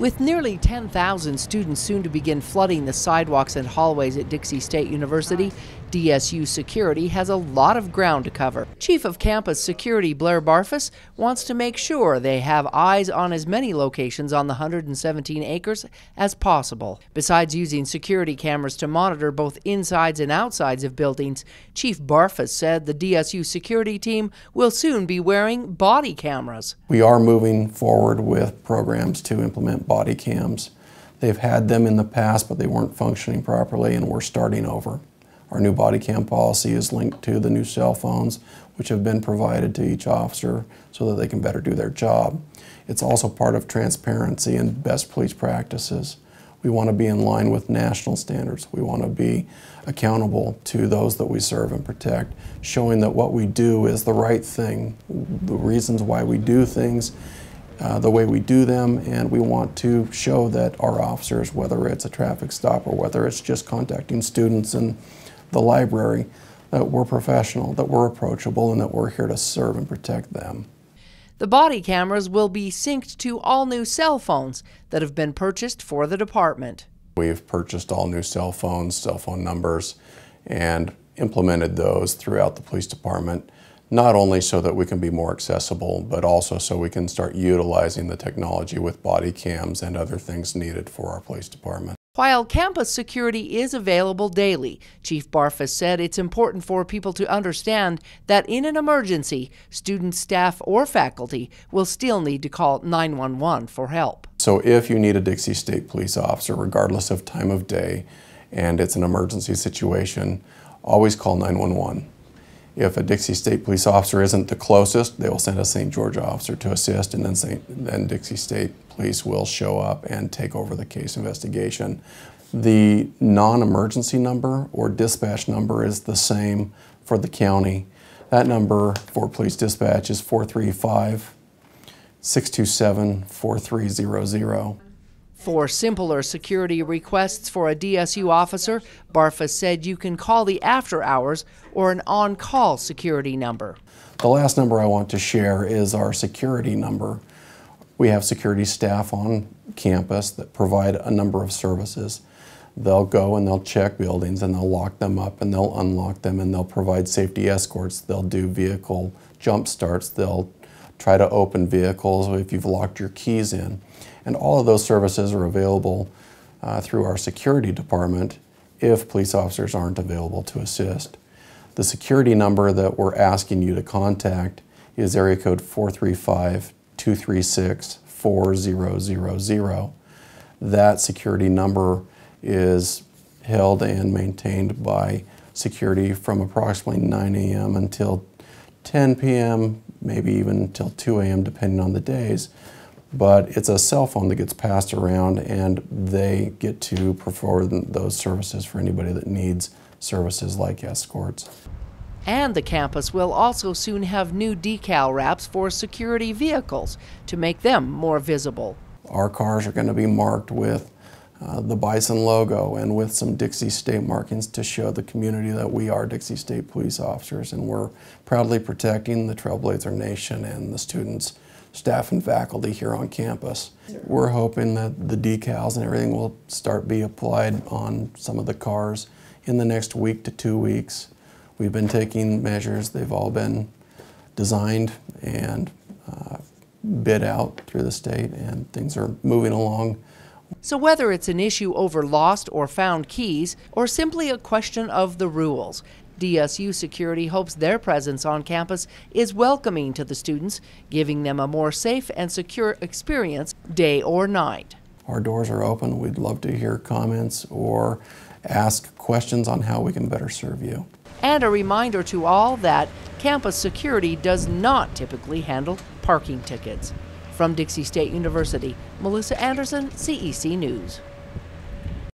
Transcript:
With nearly 10,000 students soon to begin flooding the sidewalks and hallways at Dixie State University, DSU Security has a lot of ground to cover. Chief of Campus Security Blair Barfuss wants to make sure they have eyes on as many locations on the 117 acres as possible. Besides using security cameras to monitor both insides and outsides of buildings, Chief Barfuss said the DSU security team will soon be wearing body cameras. We are moving forward with programs to implement body cams. They've had them in the past, but they weren't functioning properly, and we're starting over. Our new body cam policy is linked to the new cell phones, which have been provided to each officer so that they can better do their job. It's also part of transparency and best police practices. We want to be in line with national standards. We want to be accountable to those that we serve and protect, showing that what we do is the right thing, the reasons why we do things, the way we do them, and we want to show that our officers, whether it's a traffic stop or whether it's just contacting students in the library, that we're professional, that we're approachable, and that we're here to serve and protect them. The body cameras will be synced to all new cell phones that have been purchased for the department. We've purchased all new cell phone numbers, and implemented those throughout the police department, not only so that we can be more accessible, but also so we can start utilizing the technology with body cams and other things needed for our police department. While campus security is available daily, Chief Barfuss said it's important for people to understand that in an emergency, students, staff, or faculty will still need to call 911 for help. So if you need a Dixie State police officer, regardless of time of day, and it's an emergency situation, always call 911. If a Dixie State police officer isn't the closest, they will send a St. George officer to assist, and then Dixie State police will show up and take over the case investigation. The non-emergency number or dispatch number is the same for the county. That number for police dispatch is 435-627-4300. For simpler security requests for a DSU officer, Barfuss said you can call the after hours or an on-call security number. The last number I want to share is our security number. We have security staff on campus that provide a number of services. They'll go and they'll check buildings, and they'll lock them up and they'll unlock them, and they'll provide safety escorts. They'll do vehicle jump starts. They'll try to open vehicles if you've locked your keys in. And all of those services are available through our security department if police officers aren't available to assist. The security number that we're asking you to contact is area code 435-236-4000. That security number is held and maintained by security from approximately 9 a.m. until 10 p.m., maybe even until 2 a.m. depending on the days. But it's a cell phone that gets passed around, and they get to provide those services for anybody that needs services like escorts. And the campus will also soon have new decal wraps for security vehicles to make them more visible. Our cars are going to be marked with the Bison logo and with some Dixie State markings to show the community that we are Dixie State police officers, and we're proudly protecting the Trailblazer Nation and the students, staff, and faculty here on campus. We're hoping that the decals and everything will start be applied on some of the cars in the next week to 2 weeks. We've been taking measures. They've all been designed and bid out through the state, and things are moving along. So whether it's an issue over lost or found keys, or simply a question of the rules, DSU Security hopes their presence on campus is welcoming to the students, giving them a more safe and secure experience day or night. Our doors are open. We'd love to hear comments or ask questions on how we can better serve you. And a reminder to all that campus security does not typically handle parking tickets. From Dixie State University, Melissa Anderson, CEC News.